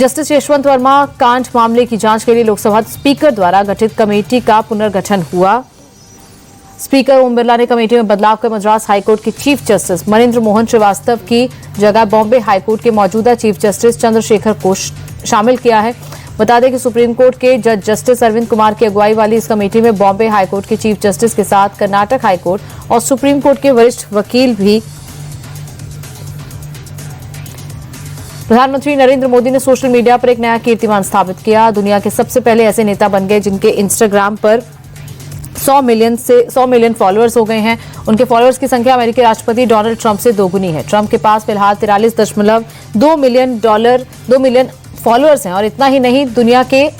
Justice Yashwant Verma कांड मामले की जांच के लिए लोकसभा स्पीकर द्वारा गठित कमेटी का पुनर्गठन हुआ। स्पीकर ओम बिरला ने कमेटी में बदलाव कर मद्रास हाईकोर्ट के चीफ जस्टिस मनीन्द्र मोहन श्रीवास्तव की जगह बॉम्बे हाईकोर्ट के मौजूदा चीफ जस्टिस चंद्रशेखर को शामिल किया है। बता दें कि सुप्रीम कोर्ट के जज जस्टिस अरविंद कुमार की अगुवाई वाली इस कमेटी में बॉम्बे हाईकोर्ट के चीफ जस्टिस के साथ कर्नाटक हाईकोर्ट और सुप्रीम कोर्ट के वरिष्ठ वकील भी। प्रधानमंत्री नरेंद्र मोदी ने सोशल मीडिया पर एक नया कीर्तिमान स्थापित किया। दुनिया के सबसे पहले ऐसे नेता बन गए जिनके इंस्टाग्राम पर 100 मिलियन फॉलोअर्स हो गए हैं। उनके फॉलोअर्स की संख्या अमेरिकी राष्ट्रपति डोनाल्ड ट्रंप से दोगुनी है। ट्रंप के पास फिलहाल 43.2 मिलियन फॉलोअर्स हैं और इतना ही नहीं, दुनिया के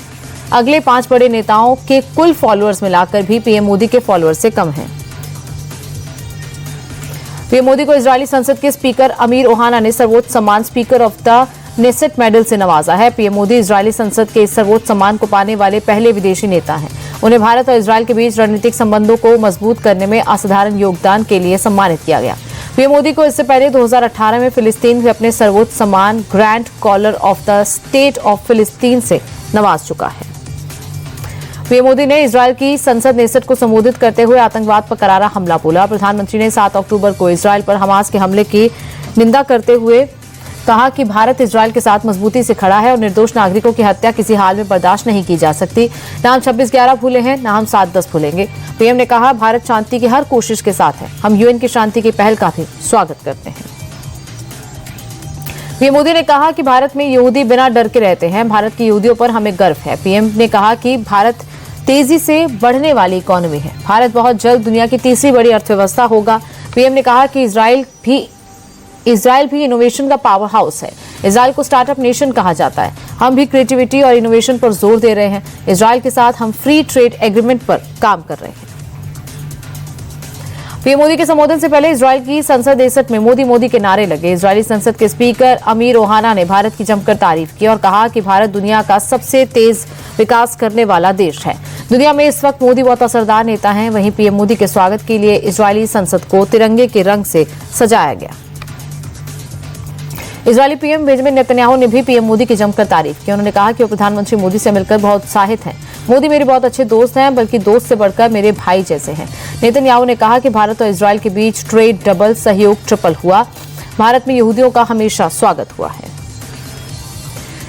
अगले 5 बड़े नेताओं के कुल फॉलोअर्स मिलाकर भी पीएम मोदी के फॉलोअर्स से कम हैं। पीएम मोदी को इजरायली संसद के स्पीकर अमीर ओहाना ने सर्वोच्च सम्मान speaker of the Knesset medal से नवाजा है। पीएम मोदी इजरायली संसद के इस सर्वोच्च सम्मान को पाने वाले पहले विदेशी नेता हैं। उन्हें भारत और इजरायल के बीच रणनीतिक संबंधों को मजबूत करने में असाधारण योगदान के लिए सम्मानित किया गया। पीएम मोदी को इससे पहले 2018 में फिलिस्तीन से अपने सर्वोच्च सम्मान grand collar of the state of फिलिस्तीन से नवाज चुका है। पीएम मोदी ने इजरायल की संसद नेसेट को संबोधित करते हुए आतंकवाद पर करारा हमला बोला। प्रधानमंत्री ने 7 अक्टूबर को इजरायल पर हमास के हमले की निंदा करते हुए कहा कि भारत इजरायल के साथ मजबूती से खड़ा है और निर्दोष नागरिकों की हत्या किसी हाल में बर्दाश्त नहीं की जा सकती। न हम 26/11 भूले हैं, न हम 7/10 भूलेंगे। पीएम ने कहा, भारत शांति की हर कोशिश के साथ है। हम यूएन की शांति की पहल का भी स्वागत करते हैं। पीएम मोदी ने कहा कि भारत में यहूदी बिना डर के रहते हैं। भारत की यहूदियों पर हमें गर्व है। पीएम ने कहा कि भारत तेजी से बढ़ने वाली इकोनॉमी है। भारत बहुत जल्द दुनिया की तीसरी बड़ी अर्थव्यवस्था होगा। पीएम ने कहा कि इजरायल भी इनोवेशन का पावर हाउस है। इजरायल को स्टार्टअप नेशन कहा जाता है। हम भी क्रिएटिविटी और इनोवेशन पर जोर दे रहे हैं। इजरायल के साथ हम फ्री ट्रेड एग्रीमेंट पर काम कर रहे हैं। पीएम मोदी के संबोधन से पहले इजरायल की संसद नेसेट में मोदी के नारे लगे। इजरायली संसद के स्पीकर अमीर ओहाना ने भारत की जमकर तारीफ की और कहा कि भारत दुनिया का सबसे तेज विकास करने वाला देश है। दुनिया में इस वक्त मोदी बहुत असरदार नेता हैं। वहीं पीएम मोदी के स्वागत के लिए इजरायली संसद को तिरंगे के रंग से सजाया गया। इजरायली पीएम बेंजामिन नेतन्याहू ने भी पीएम मोदी की जमकर तारीफ की। उन्होंने कहा कि वो प्रधानमंत्री मोदी से मिलकर बहुत उत्साहित हैं। मोदी मेरे बहुत अच्छे दोस्त हैं, बल्कि दोस्त से बढ़कर मेरे भाई जैसे हैं। नेतन्याहू ने कहा कि भारत और इजरायल के बीच ट्रेड डबल, सहयोग ट्रिपल हुआ। भारत में यहूदियों का हमेशा स्वागत हुआ है।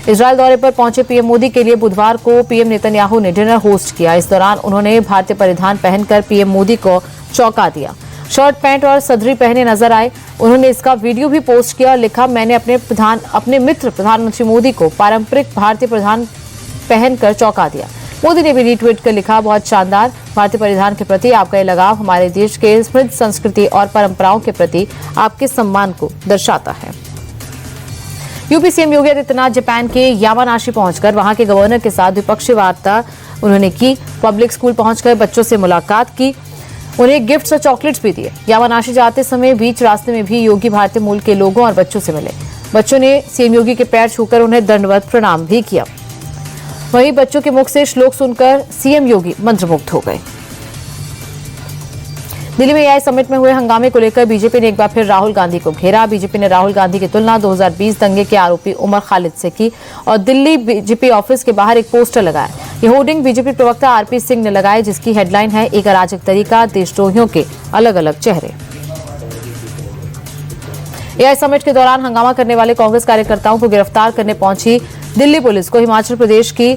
इजरायल दौरे पर पहुंचे पीएम मोदी के लिए बुधवार को पीएम नेतन्याहू ने डिनर होस्ट किया। इस दौरान उन्होंने भारतीय परिधान पहनकर पीएम मोदी को चौंका दिया। शर्ट पैंट और सदरी पहने नजर आए। उन्होंने इसका वीडियो भी पोस्ट किया और लिखा, मैंने अपने मित्र प्रधानमंत्री मोदी को पारंपरिक भारतीय परिधान पहनकर चौंका दिया। मोदी ने भी रीट्वीट कर लिखा, बहुत शानदार। भारतीय परिधान के प्रति आपका ये लगाव हमारे देश के समृद्ध संस्कृति और परंपराओं के प्रति आपके सम्मान को दर्शाता है। UP CM Yogi Adityanath Japan के यामानाशी पहुंचकर वहां के गवर्नर के साथ द्विपक्षीय वार्ता उन्होंने की। पब्लिक स्कूल पहुंचकर बच्चों से मुलाकात की। उन्हें गिफ्ट्स और चॉकलेट्स भी दिए। यामानाशी जाते समय बीच रास्ते में भी योगी भारतीय मूल के लोगों और बच्चों से मिले। बच्चों ने सीएम योगी के पैर छूकर उन्हें दंडवत प्रणाम भी किया। वहीं बच्चों के मुख से श्लोक सुनकर सीएम योगी मंत्रमुग्ध हो गए। दिल्ली में एआई समिट में हुए हंगामे को लेकर बीजेपी ने एक बार फिर राहुल गांधी को घेरा। बीजेपी ने राहुल गांधी की तुलना 2020 दंगे के आरोपी उमर खालिद से की और दिल्ली बीजेपी ऑफिस के बाहर एक पोस्टर लगाया। यह होर्डिंग बीजेपी प्रवक्ता आरपी सिंह ने लगाया, जिसकी हेडलाइन है, एक अराजक तरीका, देशद्रोहियों के अलग अलग चेहरे। एआई समिट के दौरान हंगामा करने वाले कांग्रेस कार्यकर्ताओं को गिरफ्तार करने पहुंची दिल्ली पुलिस को हिमाचल प्रदेश की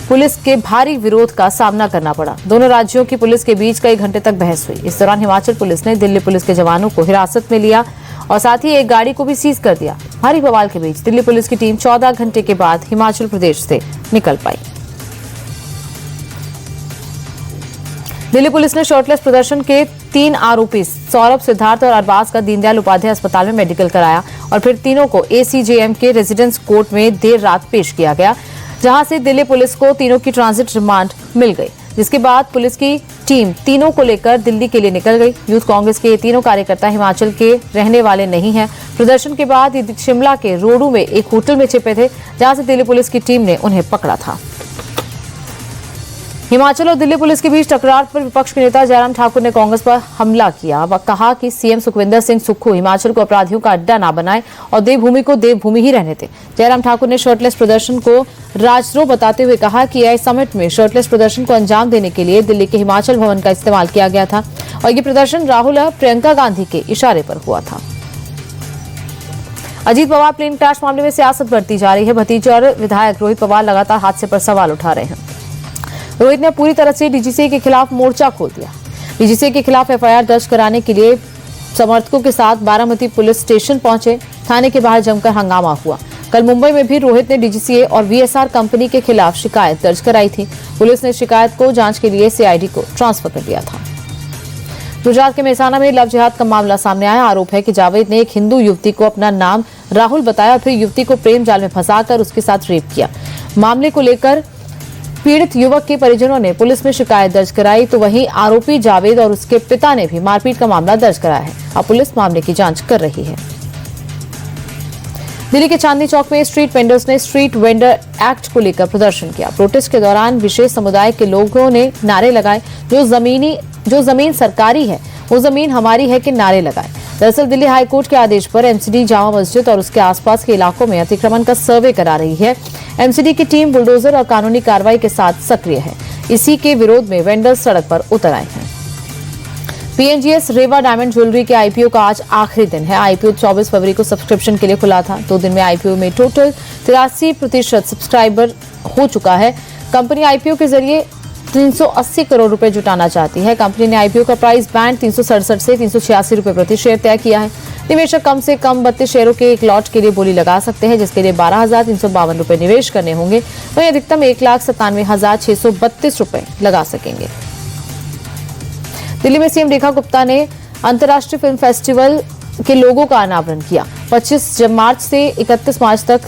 पुलिस के भारी विरोध का सामना करना पड़ा। दोनों राज्यों की पुलिस के बीच कई घंटे तक बहस हुई। इस दौरान हिमाचल पुलिस ने दिल्ली पुलिस के जवानों को हिरासत में लिया और साथ ही एक गाड़ी को भी सीज कर दिया। भारी बवाल के बीच दिल्ली पुलिस की टीम 14 घंटे के बाद हिमाचल प्रदेश से निकल पाई। दिल्ली पुलिस ने शर्टलेस प्रदर्शन के 3 आरोपी सौरभ, सिद्धार्थ और अरबाज का दीनदयाल उपाध्याय अस्पताल में मेडिकल कराया और फिर तीनों को एसीजेएम के रेजिडेंस कोर्ट में देर रात पेश किया गया, जहां से दिल्ली पुलिस को तीनों की ट्रांजिट रिमांड मिल गई। जिसके बाद पुलिस की टीम तीनों को लेकर दिल्ली के लिए निकल गई। यूथ कांग्रेस के ये तीनों कार्यकर्ता हिमाचल के रहने वाले नहीं हैं। प्रदर्शन के बाद ये शिमला के रोडू में एक होटल में छिपे थे, जहां से दिल्ली पुलिस की टीम ने उन्हें पकड़ा था। हिमाचल और दिल्ली पुलिस के बीच टकरार पर विपक्ष के नेता जयराम ठाकुर ने कांग्रेस पर हमला किया। वह कहा कि सीएम सुखविंदर सिंह सुक्खू हिमाचल को अपराधियों का अड्डा ना बनाए और देवभूमि को देवभूमि ही रहने दें। जयराम ठाकुर ने शर्टलेस प्रदर्शन को राजद्रोह बताते हुए कहा कि एआई समिट में शर्टलेस प्रदर्शन को अंजाम देने के लिए दिल्ली के हिमाचल भवन का इस्तेमाल किया गया था और ये प्रदर्शन राहुल और प्रियंका गांधी के इशारे पर हुआ था। अजीत पवार प्लेन क्रैश मामले में सियासत बढ़ती जा रही है। भतीजे और विधायक रोहित पवार लगातार हादसे पर सवाल उठा रहे हैं। रोहित ने पूरी तरह से डीजीसीए के खिलाफ मोर्चा खोल दिया। डीजीसीए के खिलाफ एफआईआर दर्ज कराने के लिए समर्थकों के साथ बारामती पुलिस स्टेशन पहुंचे। थाने के बाहर जमकर हंगामा हुआ। कल मुंबई में भी रोहित ने डीजीसीए और वीएसआर कंपनी के खिलाफ शिकायत दर्ज कराई थी। पुलिस ने शिकायत को जांच के लिए सीआईडी को ट्रांसफर कर दिया था। गुजरात के मेहसाणा में लव जिहाद का मामला सामने आया। आरोप है कि जावेद ने एक हिंदू युवती को अपना नाम राहुल बताया, फिर युवती को प्रेम जाल में फंसाकर उसके साथ रेप किया। मामले को लेकर पीड़ित युवक के परिजनों ने पुलिस में शिकायत दर्ज कराई, तो वहीं आरोपी जावेद और उसके पिता ने भी मारपीट का मामला दर्ज कराया है। अब पुलिस मामले की जांच कर रही है। दिल्ली के चांदनी चौक में स्ट्रीट वेंडर्स ने स्ट्रीट वेंडर एक्ट को लेकर प्रदर्शन किया। प्रोटेस्ट के दौरान विशेष समुदाय के लोगों ने नारे लगाए, जो जमीन सरकारी है वो जमीन हमारी है के नारे लगाए। दरअसल दिल्ली हाईकोर्ट के आदेश पर एमसीडी जामा मस्जिद और उसके आसपास के इलाकों में अतिक्रमण का सर्वे करा रही है। एमसीडी की टीम बुलडोजर और कानूनी कार्रवाई के साथ सक्रिय है। इसी के विरोध में वेंडर्स सड़क पर उतर आए हैं। पीएनजीएस रेवा डायमंड ज्वेलरी के आईपीओ का आज आखिरी दिन है। आईपीओ 24 फरवरी को सब्सक्रिप्शन के लिए खुला था। 2 दिन में आईपीओ में टोटल 83% सब्सक्राइबर हो चुका है। कंपनी आईपीओ के जरिए 380 करोड़ रुपए जुटाना चाहती है। कंपनी ने आईपीओ का प्राइस बैंड 367 से 386 रुपए प्रति शेयर तय किया है। निवेशक कम से कम 32 शेयरों के एक लॉट के लिए बोली लगा सकते हैं, जिसके लिए 12,352 रुपए निवेश करने होंगे। वहीं अधिकतम 1,97,632 रुपए लगा सकेंगे। दिल्ली में सीएम रेखा गुप्ता ने अंतर्राष्ट्रीय फिल्म फेस्टिवल के लोगों का अनावरण किया। 25 मार्च से 31 मार्च तक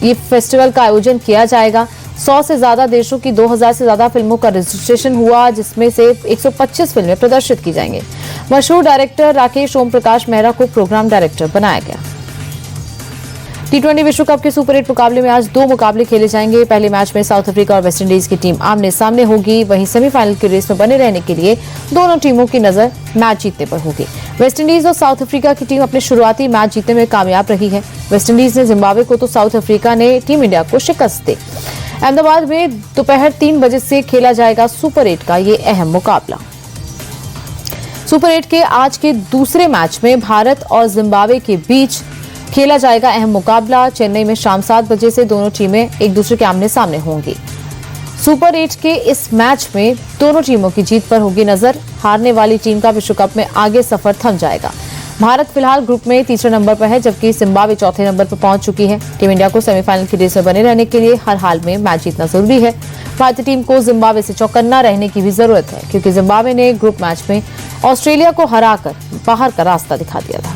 ये फेस्टिवल का आयोजन किया जाएगा। 100 से ज्यादा देशों की 2000 से ज्यादा फिल्मों का रजिस्ट्रेशन हुआ, जिसमें से 125 फिल्में प्रदर्शित की जाएंगी। मशहूर डायरेक्टर राकेश ओम प्रकाश मेहरा को प्रोग्राम डायरेक्टर बनाया गया। T20 विश्व कप के सुपर 8 मुकाबले में आज 2 मुकाबले खेले जाएंगे। पहले मैच में साउथ अफ्रीका और वेस्टइंडीज की टीम आमने सामने होगी। वहीं सेमीफाइनल की रेस में बने रहने के लिए दोनों टीमों की नजर मैच जीतने पर होगी। वेस्टइंडीज और साउथ अफ्रीका की टीम अपने शुरुआती मैच जीतने में कामयाब रही है। वेस्टइंडीज ने जिम्बाब्वे को तो साउथ अफ्रीका ने टीम इंडिया को शिकस्त दी। अहमदाबाद में दोपहर 3 बजे से खेला जाएगा सुपर 8 का ये अहम मुकाबला। सुपर 8 के आज के दूसरे मैच में भारत और जिम्बाब्वे के बीच खेला जाएगा अहम मुकाबला। चेन्नई में शाम 7 बजे से दोनों टीमें एक दूसरे के आमने सामने होंगी। सुपर 8 के इस मैच में दोनों टीमों की जीत पर होगी नजर। हारने वाली टीम का विश्व कप में आगे सफर थम जाएगा। भारत फिलहाल ग्रुप में तीसरे नंबर पर है, जबकि जिम्बाब्वे चौथे नंबर पर पहुंच चुकी है। टीम इंडिया को सेमीफाइनल की रेस में बने रहने के लिए हर हाल में मैच जीतना जरूरी है। भारतीय टीम को जिम्बाब्वे से चौकन्ना रहने की भी जरूरत है, क्योंकि जिम्बाब्वे ने ग्रुप मैच में ऑस्ट्रेलिया को हराकर बाहर का रास्ता दिखा दिया था।